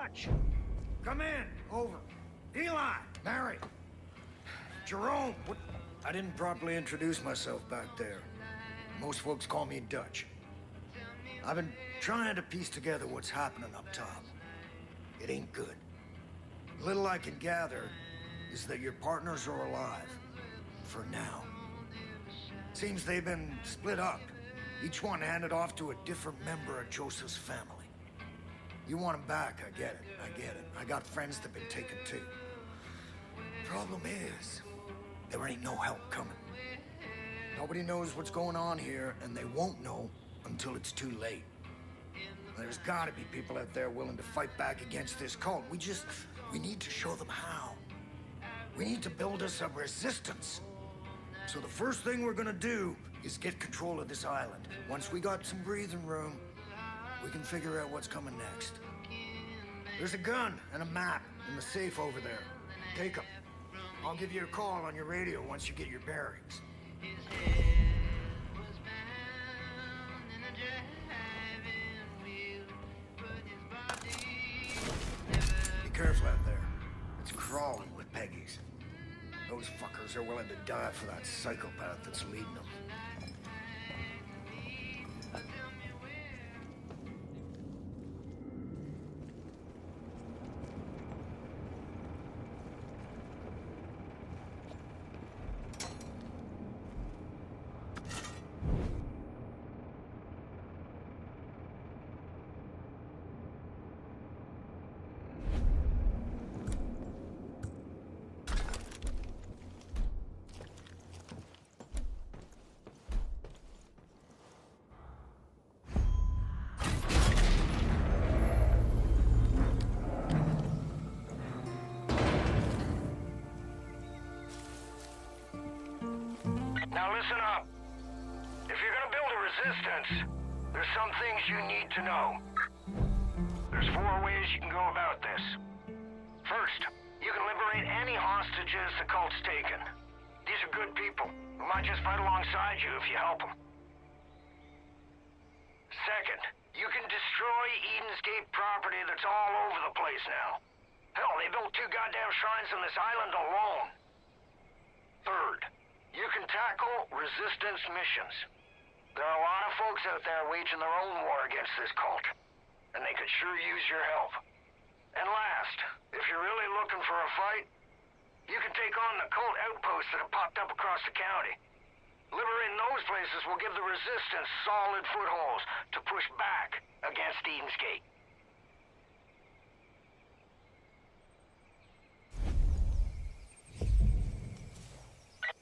Dutch. Come in. Over. Eli. Mary. Jerome. What? I didn't properly introduce myself back there. Most folks call me Dutch. I've been trying to piece together what's happening up top. It ain't good. Little I can gather is that your partners are alive. For now. Seems they've been split up. Each one handed off to a different member of Joseph's family. You want them back, I get it. I got friends that've been taken too. Problem is, there ain't no help coming. Nobody knows what's going on here, and they won't know until it's too late. There's gotta be people out there willing to fight back against this cult. We need to show them how. We need to build us a resistance. So the first thing we're gonna do is get control of this island. Once we got some breathing room, we can figure out what's coming next. There's a gun and a map in the safe over there. Take them. I'll give you a call on your radio once you get your bearings. Be careful out there. It's crawling with Peggies. Those fuckers are willing to die for that psychopath that's leading them. Now listen up. If you're gonna build a resistance, there's some things you need to know. There's 4 ways you can go about this. First, you can liberate any hostages the cult's taken. These are good people who might just fight alongside you if you help them. Second, you can destroy Eden's Gate property that's all over the place now. Hell, they built 2 goddamn shrines on this island alone. Third, you can tackle resistance missions. There are a lot of folks out there waging their own war against this cult, and they could sure use your help. And last, if you're really looking for a fight, you can take on the cult outposts that have popped up across the county. Liberating those places will give the resistance solid footholds to push back against Eden's Gate.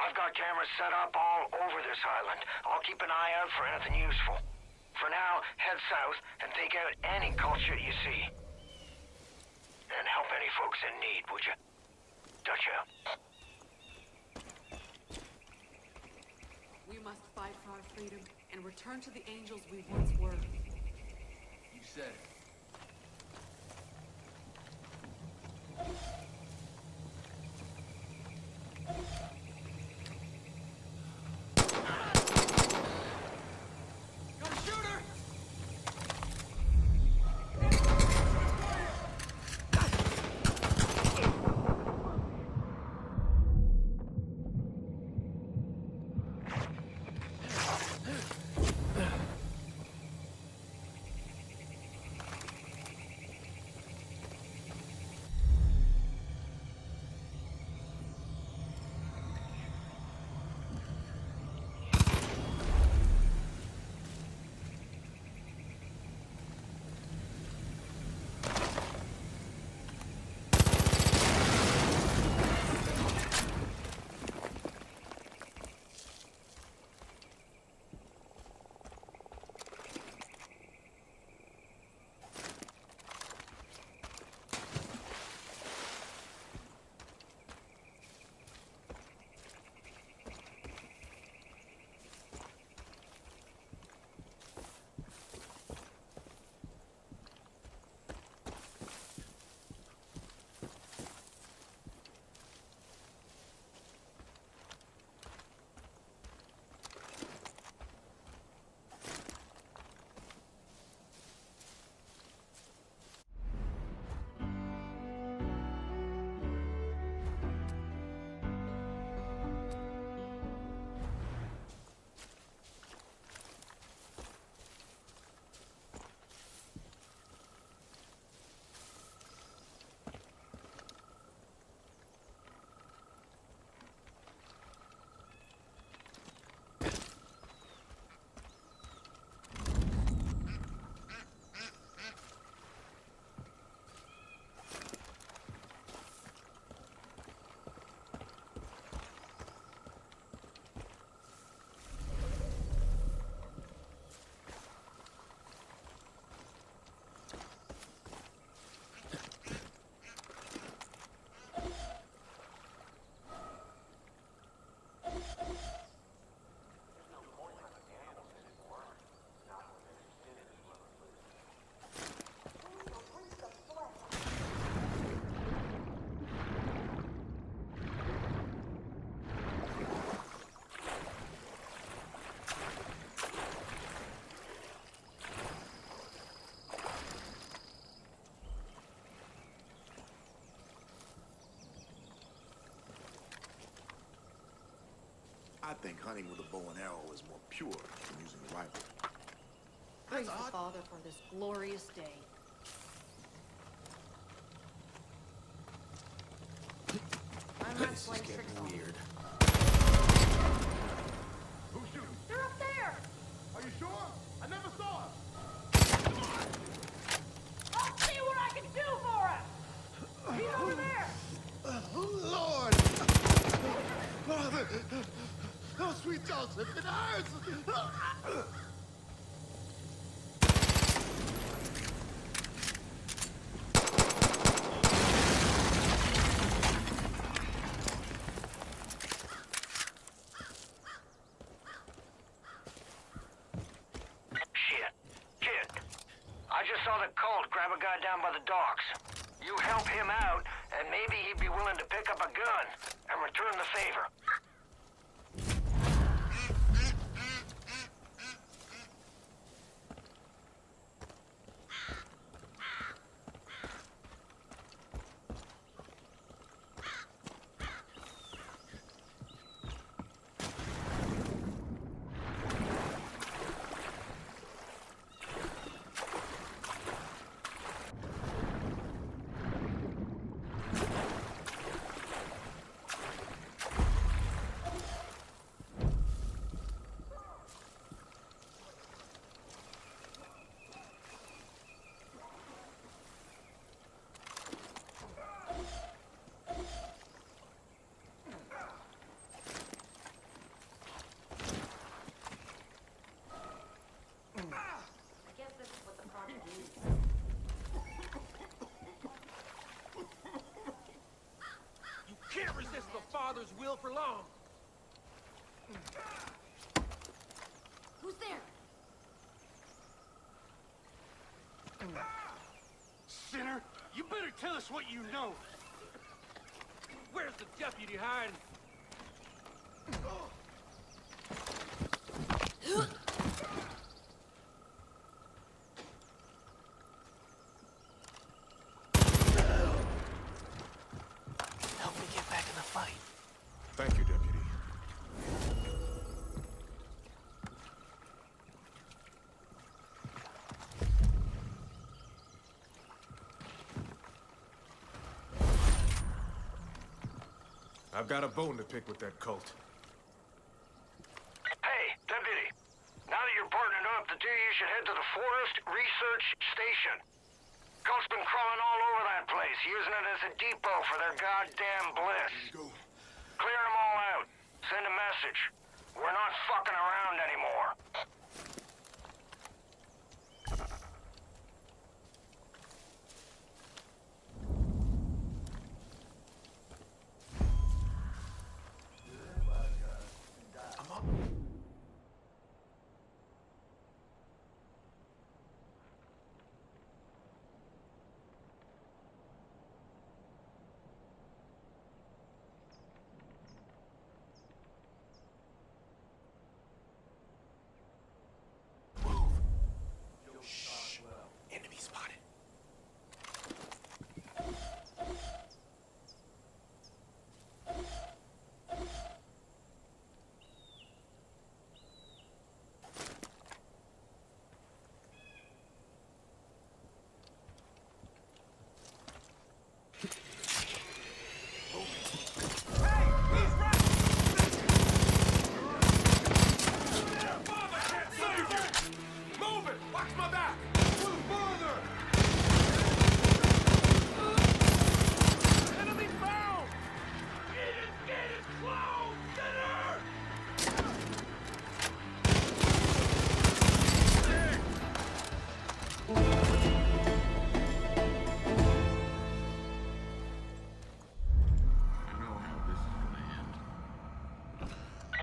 I've got cameras set up all over this island. I'll keep an eye out for anything useful. For now, head south and take out any culture you see. And help any folks in need, would you? Dutch out. We must fight for our freedom and return to the angels we once were. You said it. think hunting with a bow and arrow is more pure than using a rifle. Praise the Father for this glorious day. I'm not playing tricks on you. Weird. Who's shooting? They're up there! Are you sure? I never saw him. I'll see what I can do for him! He's over there! Lord! Father! Oh, sweet Joseph, it hurts! Shit. Kid, I just saw the cult grab a guy down by the docks. You help him out, and maybe he'd be willing to pick up a gun and return the favor. I guess this is what the project needs. You can't resist the Father's will for long. Who's there? Sinner, you better tell us what you know. Where's the deputy hiding? Help me get back in the fight. Thank you, Deputy. I've got a bone to pick with that cult. Hey, Deputy. Now that you're partnered up, the two of you should head to the Forest Research Station. Cult's been crawling all over that place, using it as a depot for their goddamn bliss. Go. Clear them all out. Send a message. We're not fucking around anymore. I'm up. Shh. Enemy spotted.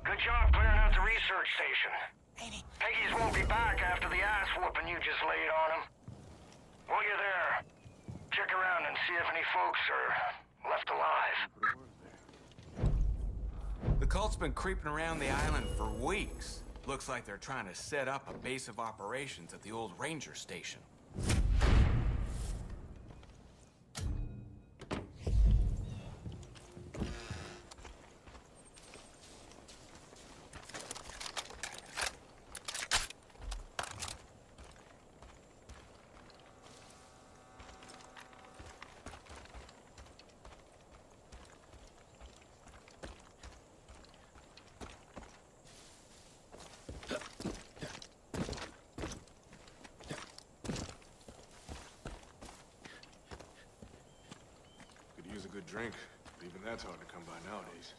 Good job clearing out the research station. Peggy's won't be back after the ass whooping you just laid on him. While you're there, check around and see if any folks are left alive. The cult's been creeping around the island for weeks. Looks like they're trying to set up a base of operations at the old ranger station. good drink, but even that's hard to come by nowadays.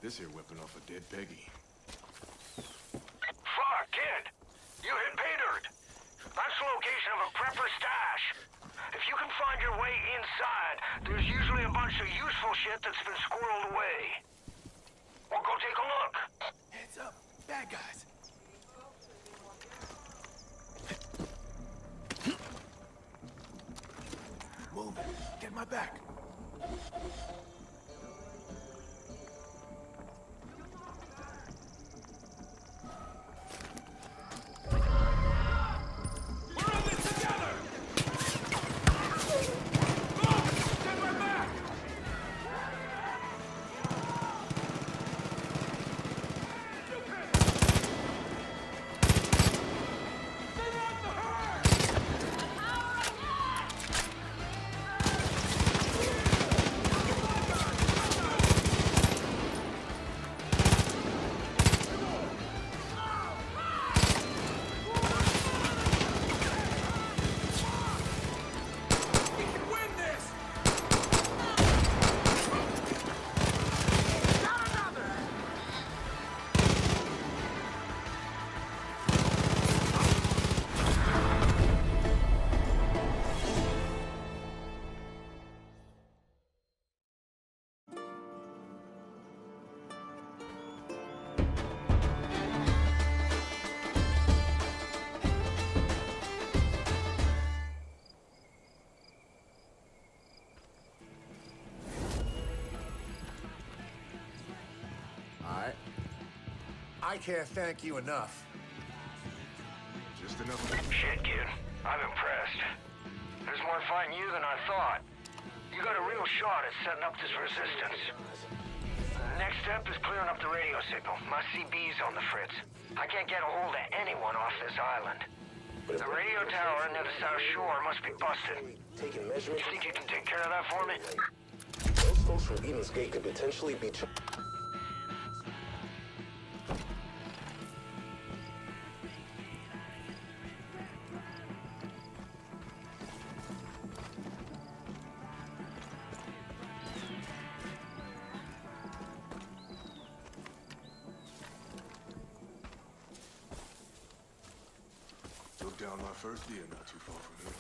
This here weapon off a dead Peggy. Fuck, kid! You hit pay dirt! That's the location of a prepper stash. If you can find your way inside, there's usually a bunch of useful shit that's been squirreled away. Well, go take a look. Heads up! Bad guys! Move it! Get my back! I can't thank you enough. Just enough. Shit, kid. I'm impressed. There's more fighting you than I thought. You got a real shot at setting up this resistance. Next step is clearing up the radio signal. My CB's on the fritz. I can't get a hold of anyone off this island. The radio tower near the South Shore must be busted. You think you can take care of that for me? Those folks from Eden's Gate could potentially be... Took down my first deer not too far from here.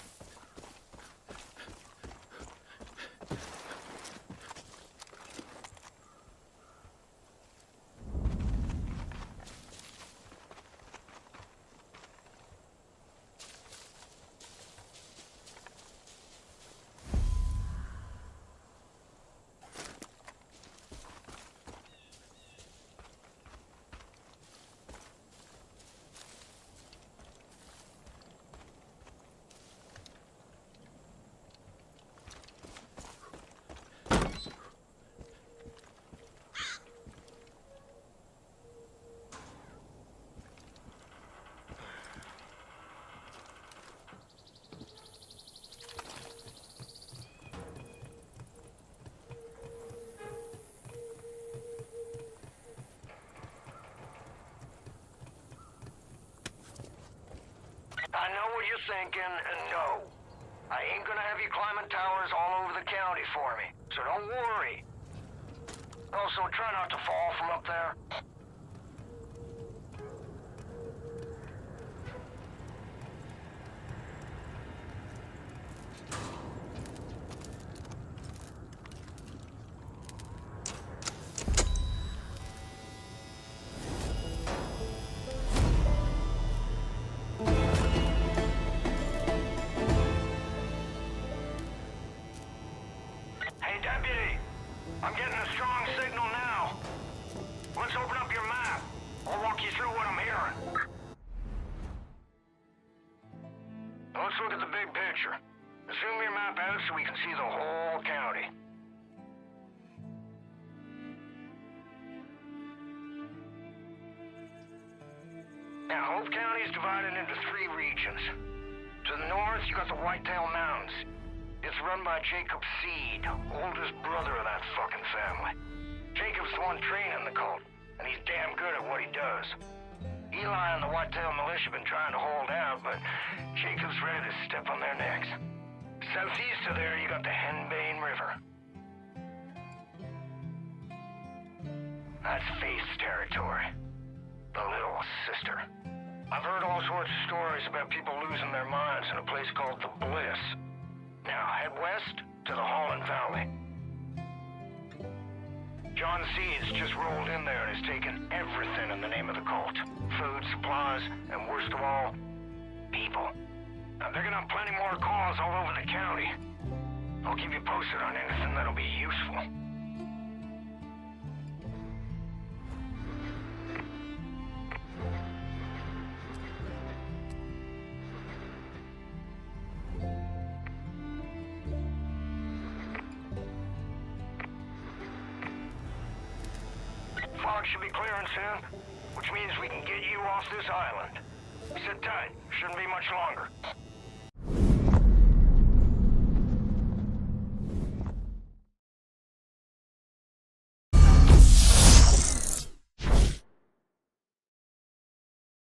I know what you're thinking, and no. I ain't gonna have you climbing towers all over the county for me, so don't worry. Also, try not to fall from up there. getting a strong signal now. Let's open up your map. I'll walk you through what I'm hearing. Let's look at the big picture. Zoom your map out so we can see the whole county. Now, Hope County is divided into 3 regions. To the north, you got the Whitetail Mountains. It's run by Jacob Seed, oldest brother of that fucking family. Jacob's the one training the cult, and he's damn good at what he does. Eli and the Whitetail Militia have been trying to hold out, but Jacob's ready to step on their necks. Southeast of there, you got the Henbane River. That's Faith's territory. The Little Sister. I've heard all sorts of stories about people losing their minds in a place called the Bliss. Now head west to the Holland Valley. John Seeds just rolled in there and has taken everything in the name of the cult. Food, supplies, and worst of all, people. Now they're gonna have plenty more calls all over the county. I'll keep you posted on anything that'll be useful. Fog should be clearing soon, which means we can get you off this island. Sit tight. Shouldn't be much longer.